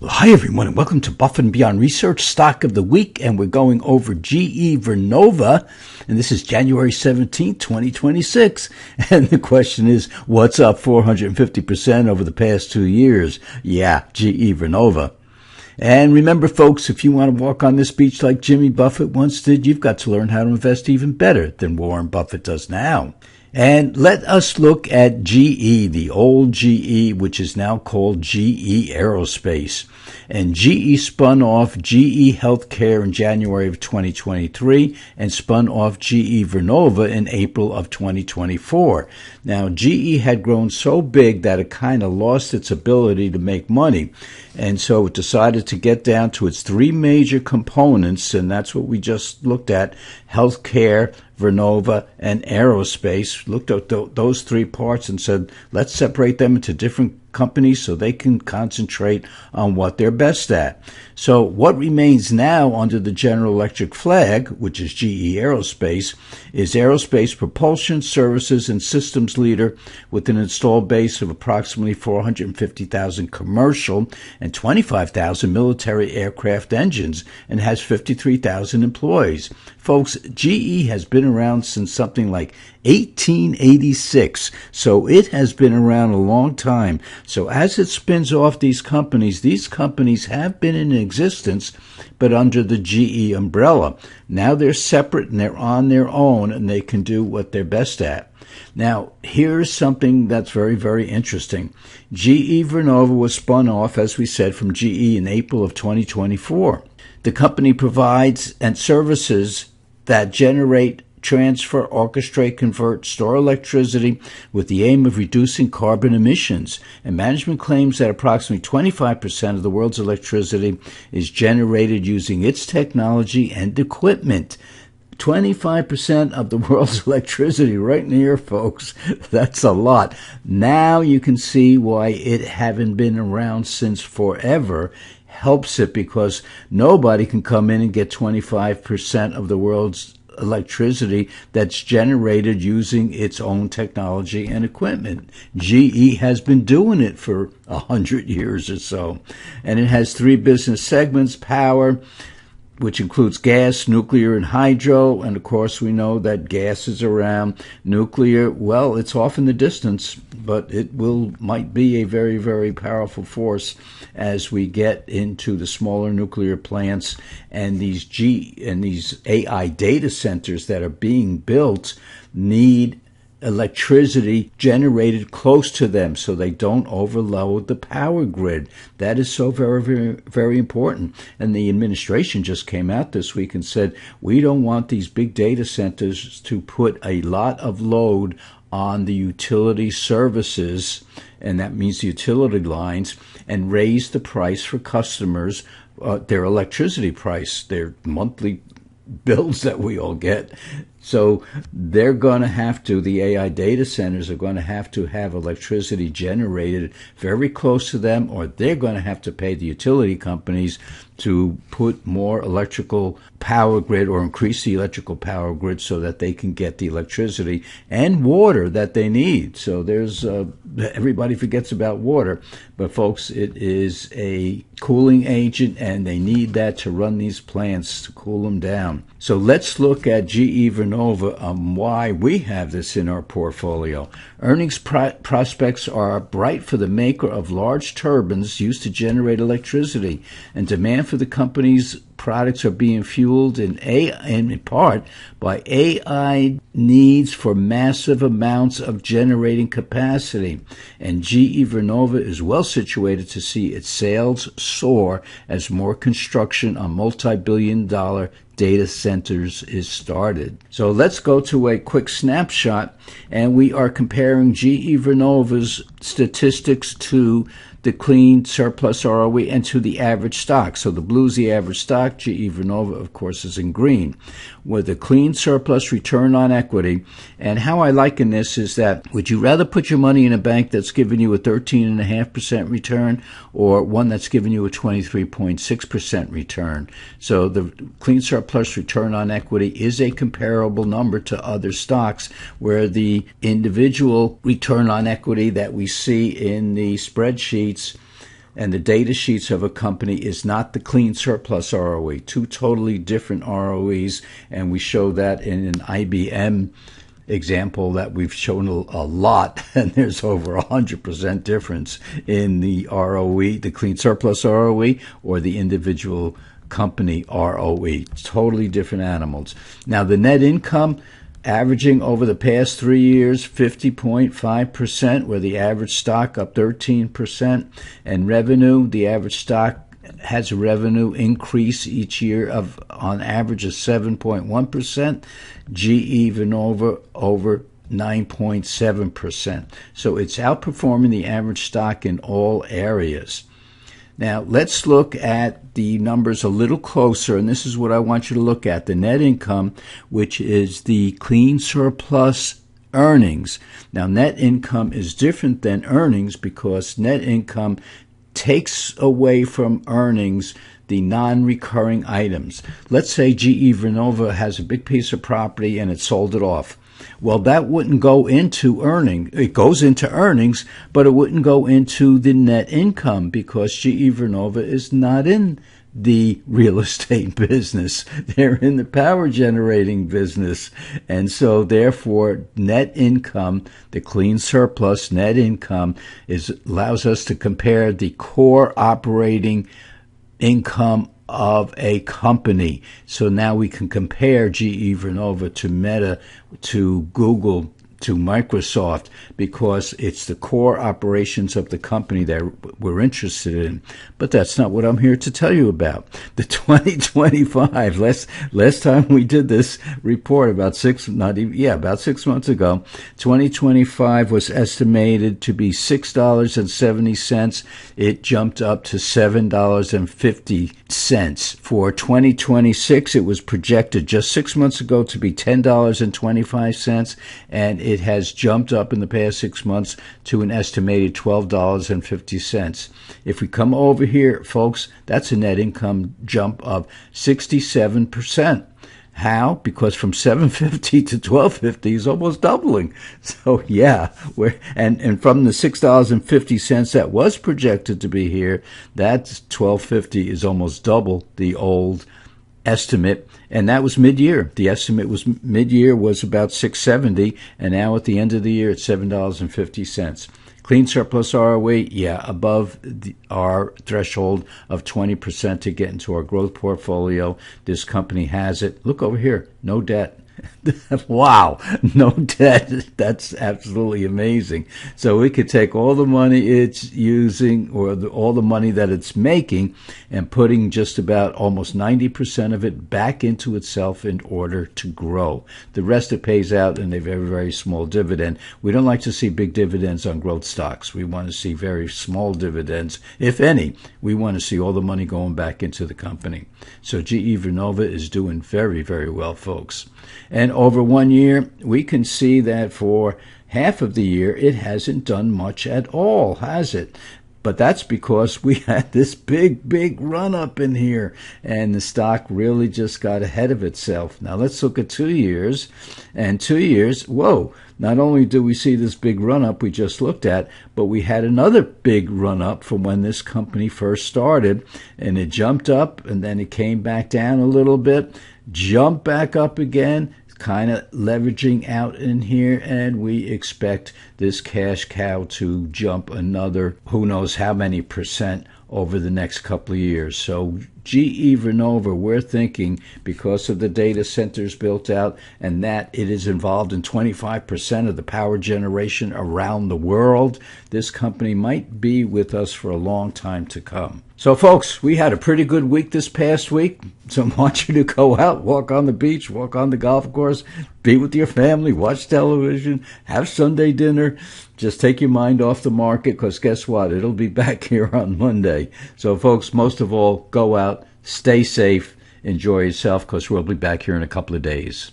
Hi, everyone, and welcome to Buffett and Beyond Research Stock of the Week, and we're going over GE Vernova, and this is January 17th, 2026, and the question is, what's up 450% over the past 2 years? Yeah, GE Vernova. And remember, folks, if you want to walk on this beach like Jimmy Buffett once did, you've got to learn how to invest even better than Warren Buffett does now. And let us look at GE, the old GE, which is now called GE Aerospace. And GE spun off GE Healthcare in January of 2023 and spun off GE Vernova in April of 2024. Now, GE had grown so big that it kind of lost its ability to make money. And so it decided to get down to its three major components, and that's what we just looked at: healthcare, Vernova, and aerospace. Looked at those three parts and said, let's separate them into different companies so they can concentrate on what they're best at. So what remains now under the General Electric flag, which is GE Aerospace, is aerospace propulsion services and systems leader with an installed base of approximately 450,000 commercial and 25,000 military aircraft engines, and has 53,000 employees. Folks, GE has been around since something like 1886, so it has been around a long time. So as it spins off these companies have been in existence, but under the GE umbrella. Now they're separate and they're on their own, and they can do what they're best at. Now, here's something that's very, very interesting. GE Vernova was spun off, as we said, from GE in April of 2024. The company provides and services that generate, transfer, orchestrate, convert, store electricity with the aim of reducing carbon emissions. And management claims that approximately 25% of the world's electricity is generated using its technology and equipment. 25% of the world's electricity right near, folks. That's a lot. Now you can see why it haven't been around since forever helps it, because nobody can come in and get 25% of the world's electricity that's generated using its own technology and equipment. GE has been doing it for 100 years or so. And it has three business segments: power, which includes gas, nuclear, and hydro. And of course, we know that gas is around. Nuclear, well, it's off in the distance, but it might be a very, very powerful force as we get into the smaller nuclear plants and these AI data centers that are being built need electricity generated close to them so they don't overload the power grid. That is so very, very, very important. And the administration just came out this week and said, we don't want these big data centers to put a lot of load on the utility services, and that means the utility lines, and raise the price for customers, their electricity price, their monthly bills that we all get. So they're going to have to, the AI data centers are going to have electricity generated very close to them, or they're going to have to pay the utility companies to put more electrical power grid or increase the electrical power grid so that they can get the electricity and water that they need. So there's, everybody forgets about water, but folks, it is a cooling agent, and they need that to run these plants to cool them down. So let's look at GE Vernova on why we have this in our portfolio. Earnings prospects are bright for the maker of large turbines used to generate electricity, and demand for the company's products are being fueled in part by AI needs for massive amounts of generating capacity. And GE Vernova is well situated to see its sales soar as more construction on multi-billion-dollar data centers is started. So let's go to a quick snapshot, and we are comparing GE Vernova's statistics to the clean surplus ROE and to the average stock. So the blue is the average stock. GE Vernova, of course, is in green, with a clean surplus return on equity. And how I liken this is that, would you rather put your money in a bank that's giving you a 13.5% return, or one that's giving you a 23.6% return? So the clean surplus return on equity is a comparable number to other stocks, where the individual return on equity that we see in the spreadsheets and the data sheets of a company is not the clean surplus ROE. Two totally different ROEs, and we show that in an IBM example that we've shown a lot, and there's over 100% difference in the ROE, the clean surplus ROE, or the individual company ROE. Totally different animals. Now, the net income averaging over the past 3 years, 50.5%, where the average stock up 13%, and revenue, the average stock has a revenue increase each year of on average of 7.1%. GE Vernova over 9.7%. So it's outperforming the average stock in all areas. Now, let's look at the numbers a little closer, and this is what I want you to look at. The net income, which is the clean surplus earnings. Now, net income is different than earnings because net income takes away from earnings the non-recurring items. Let's say GE Vernova has a big piece of property and it sold it off. Well, that wouldn't go into earnings. It goes into earnings, but it wouldn't go into the net income because GE Vernova is not in the real estate business. They're in the power generating business. And so therefore, net income, the clean surplus net income, allows us to compare the core operating income of a company. So now we can compare GE Vernova to Meta, to Google, to Microsoft, because it's the core operations of the company that we're interested in. But that's not what I'm here to tell you about. The 2025, last time we did this report about 6 months ago, 2025 was estimated to be $6.70. It jumped up to $7.50. For 2026, it was projected just 6 months ago to be $10.25, and it has jumped up in the past 6 months to an estimated $12.50. If we come over here, folks, that's a net income jump of 67%. How? Because from $7.50 to $12.50 is almost doubling. So yeah, and from the $6.50 that was projected to be here, that's $12.50 is almost double the old estimate, and that was mid-year. The estimate was mid-year was about $6.70, and now at the end of the year it's $7.50. Clean surplus ROE, above our threshold of 20% to get into our growth portfolio. This company has it. Look over here, no debt. Wow, no debt. That's absolutely amazing. So we could take all the money it's using, or all the money that it's making, and putting just about almost 90% of it back into itself in order to grow. The rest it pays out in a very, very small dividend. We don't like to see big dividends on growth stocks. We want to see very small dividends, if any. We want to see all the money going back into the company. So GE Vernova is doing very, very well, folks. And over 1 year, we can see that for half of the year, it hasn't done much at all, has it? But that's because we had this big, big run up in here, and the stock really just got ahead of itself. Now let's look at 2 years, and 2 years, whoa, not only do we see this big run up we just looked at, but we had another big run up from when this company first started, and it jumped up, and then it came back down a little bit, jumped back up again, kind of leveraging out in here, and we expect this cash cow to jump another who knows how many percent over the next couple of years. So GE Vernova, we're thinking, because of the data centers built out and that it is involved in 25% of the power generation around the world, this company might be with us for a long time to come. So folks, we had a pretty good week this past week. So I want you to go out, walk on the beach, walk on the golf course, be with your family, watch television, have Sunday dinner. Just take your mind off the market, because guess what? It'll be back here on Monday. So folks, most of all, go out, stay safe, enjoy yourself, because we'll be back here in a couple of days.